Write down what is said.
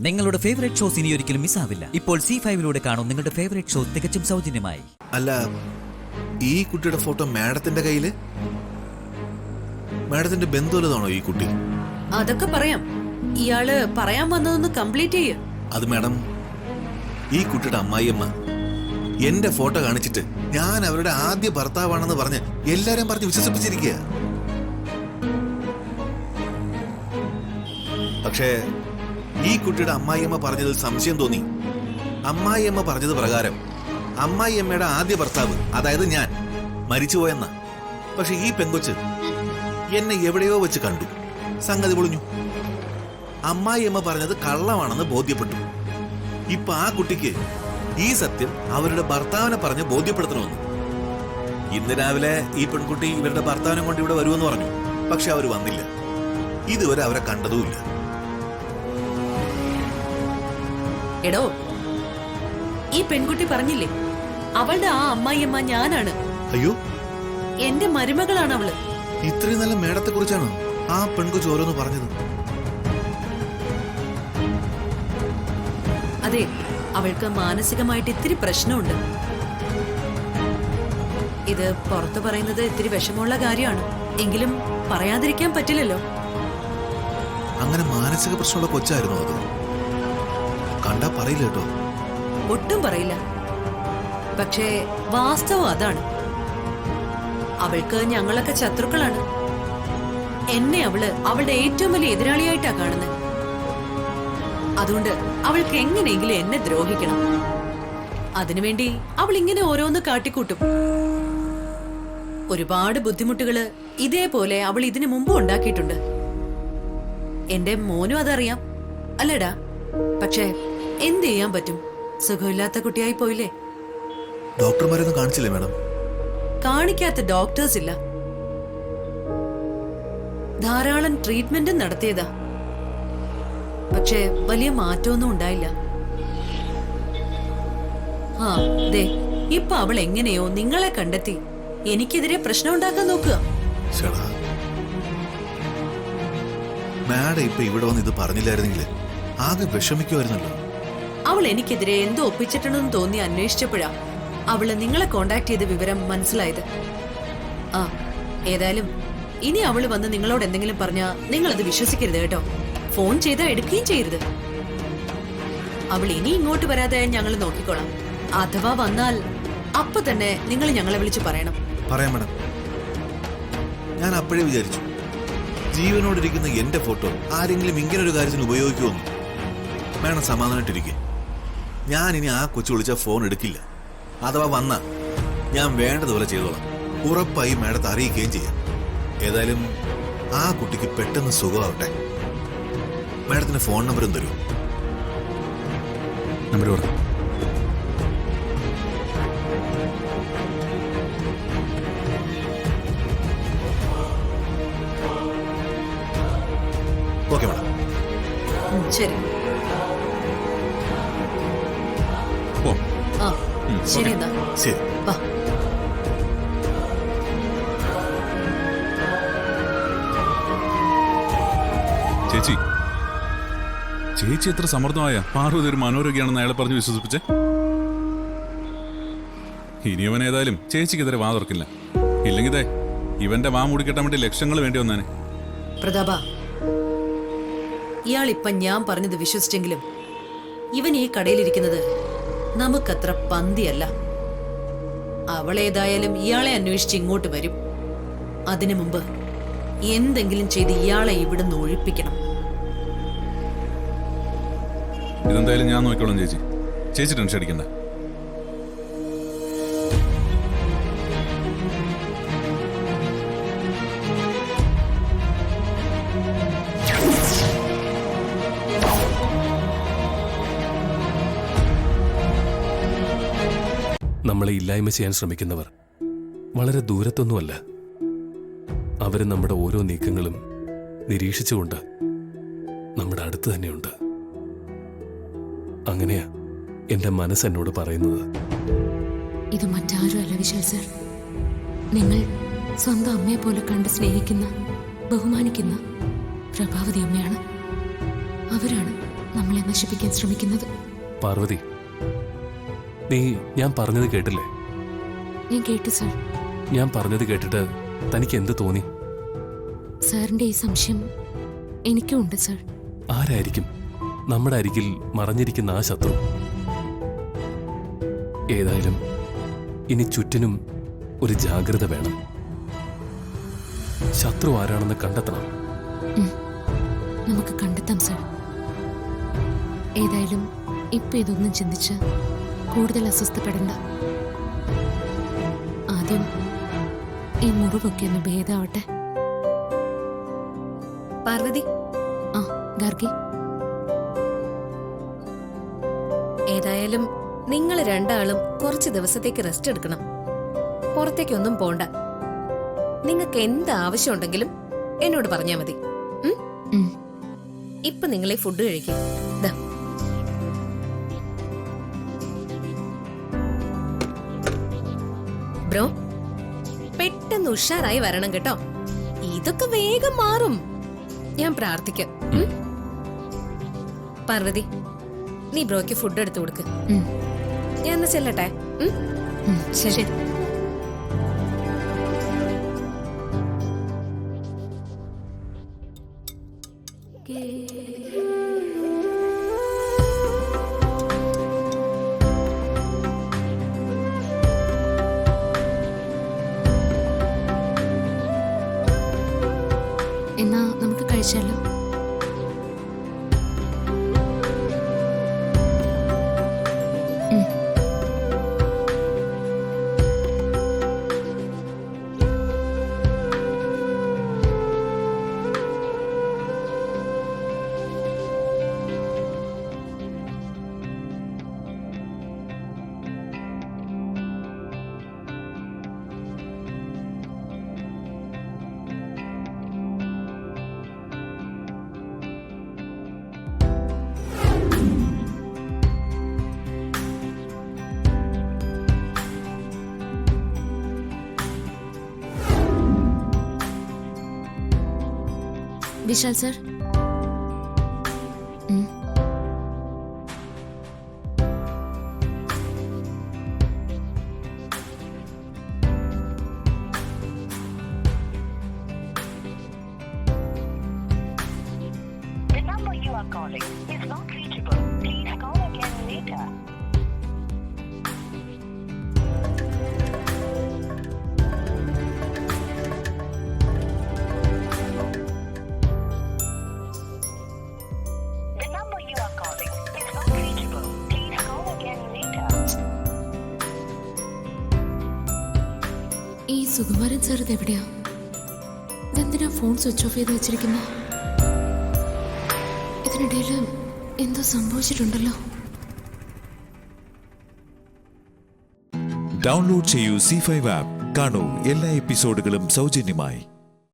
നിങ്ങളുടെ favourite shows ഇനി ഒരിക്കലും മിസ്സാവില്ല. ഇപ്പോൾ C5-ലൂടെ കാണും നിങ്ങളുടെ ഫേവറേറ്റ് ഷോ തികച്ചും സൗജന്യമായി. അല്ല, ഈ കുട്ടിയുടെ ഫോട്ടോ മാഡത്തിന്റെ കയ്യില്? മാഡത്തിന്റെ ബന്ധുവല്ലതാണോ ഈ കുട്ടി? അതൊക്കെ പറയാം. ഇയാള് പറയാൻ വന്നതൊന്ന് കംപ്ലീറ്റ് ചെയ്യ. അത് മാഡം, ഈ കുട്ടിയുടെ അമ്മായിയമ്മ എന്റെ ഫോട്ടോ കാണിച്ചിട്ട് ഞാൻ അവരുടെ ആദ്യ ഭർത്താവാണെന്ന് പറഞ്ഞ് എല്ലാരും പറഞ്ഞ് വിശ്വസിപ്പിച്ചിരിക്കുക. പക്ഷേ ഈ കുട്ടിയുടെ അമ്മായിയമ്മ പറഞ്ഞതിൽ സംശയം തോന്നി. അമ്മായിയമ്മ പറഞ്ഞത് പ്രകാരം അമ്മായിയമ്മയുടെ ആദ്യ ഭർത്താവ്, അതായത് ഞാൻ, മരിച്ചുപോയെന്ന. പക്ഷെ ഈ പെങ്കൊച്ച് എന്നെ എവിടെയോ വെച്ച് കണ്ടു. സംഗതി പൊളിഞ്ഞു. അമ്മായിയമ്മ പറഞ്ഞത് കള്ളമാണെന്ന് ബോധ്യപ്പെട്ടു. ഇപ്പൊ ആ കുട്ടിക്ക് ഈ സത്യം അവരുടെ ഭർത്താവിനെ പറഞ്ഞ് ബോധ്യപ്പെടുത്തണമെന്ന്. ഇന്ന് രാവിലെ ഈ പെൺകുട്ടി ഇവരുടെ ഭർത്താവിനെ കൊണ്ട് ഇവിടെ വരുമെന്ന് പറഞ്ഞു. പക്ഷെ അവർ വന്നില്ല. ഇതുവരെ അവരെ കണ്ടതുമില്ല. എടോ, ഈ പെൺകുട്ടി പറഞ്ഞില്ലേ അവളുടെ ആ അമ്മായിയമ്മ ഞാനാണ്. അയ്യോ, എന്റെ മരുമകളാണ് അവള്. ഇത്രയും നല്ല മേഡത്തെ കുറിച്ചാണോ ആ പെൺകൊച്ച് ഓരോന്ന് പറഞ്ഞത്? അതെ, അവൾക്ക് മാനസികമായിട്ട് ഇത്തിരി പ്രശ്നമുണ്ട്. ഇത് പുറത്തു പറയുന്നത് ഇത്തിരി വിഷമമുള്ള കാര്യമാണ്. എങ്കിലും പറയാതിരിക്കാൻ പറ്റില്ലല്ലോ. അങ്ങനെ മാനസിക പ്രശ്നമുള്ള കൊച്ചായിരുന്നു അത്? കണ്ടാ പറയില്ല കേട്ടോ. ഒട്ടും പറയില്ല. പക്ഷേ വാസ്തവം അതാണ്. അവൾക്ക് ഞങ്ങളൊക്കെ ശത്രുക്കളാണ്. എന്നെ അവള് അവളുടെ ഏറ്റവും വലിയ എതിരാളിയായിട്ടാ കാണുന്നത്. അതുകൊണ്ട് അവൾക്ക് എങ്ങനെയെങ്കിലും എന്നെ ദ്രോഹിക്കണം. അതിനുവേണ്ടി അവൾ ഇങ്ങനെ ഓരോന്ന് കാട്ടിക്കൂട്ടും. ഒരുപാട് ബുദ്ധിമുട്ടുകള് ഇതേപോലെ അവൾ ഇതിനു മുമ്പ് ഉണ്ടാക്കിയിട്ടുണ്ട്. എന്റെ മോനും അതറിയാം, അല്ലടാ. പക്ഷേ എന്ത് ചെയ്യാൻ പറ്റും? സുഖമില്ലാത്ത കുട്ടിയായി പോയില്ലേ. ഡോക്ടർമാരൊന്നും കാണിച്ചില്ലേ മാഡം? കാണിക്കാത്ത ഡോക്ടേഴ്സ് ഇല്ല. ധാരാളം ട്രീറ്റ്മെന്റും നടത്തിയതാ. പക്ഷേ വലിയ മാറ്റമൊന്നും ഉണ്ടായില്ല. ആ ദേ, ഇപ്പൊ അവൾ എങ്ങനെയോ നിങ്ങളെ കണ്ടെത്തി എനിക്കെതിരെ പ്രശ്നം ഉണ്ടാക്കാൻ നോക്കുക. മാഡം ഇപ്പൊ ഇവിടെ വന്ന് ഇത് പറഞ്ഞില്ലായിരുന്നെങ്കിൽ ആകെ വിഷമിക്കുമായിരുന്നല്ലോ. അവൾ എനിക്കെതിരെ എന്തോ ഒപ്പിച്ചിട്ടുണ്ടെന്ന് തോന്നി അന്വേഷിച്ചപ്പോഴാ അവള് നിങ്ങളെ കോണ്ടാക്ട് ചെയ്ത വിവരം മനസ്സിലായത്. ആ, ഏതായാലും ഇനി അവള് വന്ന് നിങ്ങളോട് എന്തെങ്കിലും പറഞ്ഞാ നിങ്ങളത് വിശ്വസിക്കരുത് കേട്ടോ. ഫോൺ ചെയ്താ എടുക്കുകയും ചെയ്യരുത്. അവൾ ഇനി ഇങ്ങോട്ട് വരാതെ ഞങ്ങൾ നോക്കിക്കോളാം. അഥവാ വന്നാൽ അപ്പൊ തന്നെ നിങ്ങൾ ഞങ്ങളെ വിളിച്ചു പറയണം. പറയാം മാഡം. ഞാൻ അപ്പോഴേ വിചാരിച്ചു ജീവനോടിരിക്കുന്ന എന്റെ ഫോട്ടോ ആരെങ്കിലും ഇങ്ങനൊരു കാര്യത്തിന് ഉപയോഗിക്കുമെന്ന്. മാഡം സമാധാനമായിട്ടിരിക്കെ. ഞാൻ ഇനി ആ കൊച്ചു വിളിച്ച ഫോൺ എടുക്കില്ല. അഥവാ വന്ന ഞാൻ വേണ്ടതുപോലെ ചെയ്തോളാം. ഉറപ്പായി മാഡത്തെ അറിയിക്കുകയും ചെയ്യാം. ഏതായാലും ആ കുട്ടിക്ക് പെട്ടെന്ന് സുഖമാവട്ടെ. മാഡത്തിന്റെ ഫോൺ നമ്പറും തരൂ. നമ്പർ പറ. Okay madam. ശരി. ആ ശരി, എന്നാ ശരി. വാ. ചേച്ചി ചേച്ചി എത്ര സമർത്ഥമായ പാർവതി ഒരു മനോരോഗിയാണെന്ന് അയാളെ പറഞ്ഞ് വിശ്വസിപ്പിച്ചേ. ഇനിയവൻ ഏതായാലും ചേച്ചിക്കെതിരെ വാ തുറക്കില്ല. ഇല്ലെങ്കിതേ ഇവന്റെ വാ മൂടിക്കെട്ടാൻ വേണ്ടി ലക്ഷങ്ങൾ വേണ്ടി വന്നാനെ. പ്രതാപ, ഇയാളിപ്പം ഞാൻ പറഞ്ഞത് വിശ്വസിച്ചെങ്കിലും ഇവൻ ഈ കടയിലിരിക്കുന്നത് നമുക്കത്ര പന്തിയല്ല. അവളേതായാലും ഇയാളെ അന്വേഷിച്ച് ഇങ്ങോട്ട് വരും. അതിനു മുമ്പ് എന്തെങ്കിലും ചെയ്ത് ഇയാളെ ഇവിടുന്ന് ഒഴിപ്പിക്കണം. ഇതെന്തായാലും ഞാൻ നോക്കിക്കോളാം ചേച്ചി. ചേച്ചി ടെൻഷൻ അടിക്കണ്ട. നമ്മളെ ഇല്ലായ്മ ചെയ്യാൻ ശ്രമിക്കുന്നവർ വളരെ ദൂരത്തൊന്നുമല്ല. അവർ നമ്മുടെ ഓരോ നീക്കങ്ങളും നിരീക്ഷിച്ചുകൊണ്ട് നമ്മുടെ അടുത്ത് തന്നെയുണ്ട്. അങ്ങനെയാ എന്റെ മനസ്സ് എന്നോട് പറയുന്നത്. ഇത് മറ്റാരും അല്ല വിശാൽ സർ. നിങ്ങൾ സ്വന്തം അമ്മയെ പോലെ കണ്ട് സ്നേഹിക്കുന്ന, ബഹുമാനിക്കുന്ന പ്രഭാവതി അമ്മയാണ്. അവരാണ് നമ്മളെ നശിപ്പിക്കാൻ ശ്രമിക്കുന്നത്. പാർവതി, നീ ഞാൻ പറഞ്ഞത് കേട്ടില്ലേ? ഞാൻ കേട്ടു സർ. ഞാൻ പറഞ്ഞത് കേട്ടിട്ട് തനിക്ക് എന്ത് തോന്നി? സാറിന്റെ ഈ സംശയം എനിക്കും ഉണ്ട് സർ. ആരായിരിക്കും നമ്മുടെ അരികിൽ മറഞ്ഞിരിക്കുന്ന ആ ശത്രു? ഏതായാലും ഇനി ചുറ്റിനും ഒരു ജാഗ്രത വേണം. ശത്രു ആരാണെന്ന് കണ്ടെത്തണം. നമുക്ക് കണ്ടെത്താം സർ. ഏതായാലും ഇപ്പൊ ഇതൊന്നും ചിന്തിച്ച് കൂടുതൽ അസ്വസ്ഥപ്പെടണ്ട. ആദ്യം ഈ മുറിവൊക്കെ ഒന്ന് ഭേദാവട്ടെ. പാർവതി, ആ ഗാർഗി, ഏതായാലും നിങ്ങൾ രണ്ടാളും കുറച്ച് ദിവസത്തേക്ക് റെസ്റ്റ് എടുക്കണം. പുറത്തേക്കൊന്നും പോണ്ട. നിങ്ങൾക്ക് എന്ത് ആവശ്യമുണ്ടെങ്കിലും എന്നോട് പറഞ്ഞാൽ മതി. ഇപ്പൊ നിങ്ങളെ ഫുഡ് കഴിക്കും. ബ്രോ, പെട്ടെന്ന് ഉഷാറായി വരണം കേട്ടോ. ഇതൊക്കെ വേഗം മാറും. ഞാൻ പ്രാർത്ഥിക്കാം. പാർവതി, നീ ബ്രോയ്ക്ക് ഫുഡ് എടുത്തു കൊടുക്ക്. ഞാൻ ഒന്ന് ചെല്ലട്ടെ. ശരി. എന്നാ നമുക്ക് കഴിച്ചാലോ? Vishal sir, The number you are calling is not reachable. Please call again later. The number you are calling is not reachable. Please call again later. ഈ സുകുമാരൻ സാർ ഇത് എവിടെയാ? ഇതെന്തിനാ ഫോൺ സ്വിച്ച് ഓഫ് ചെയ്ത് വെച്ചിരിക്കുന്ന? ഇതിനിടയിൽ എന്തോ സംഭവിച്ചിട്ടുണ്ടല്ലോ. ഡൗൺലോഡ് ചെയ്യൂ C5 ആപ്പ്. കാണൂ എല്ലാ എപ്പിസോഡുകളും സൗജന്യമായി.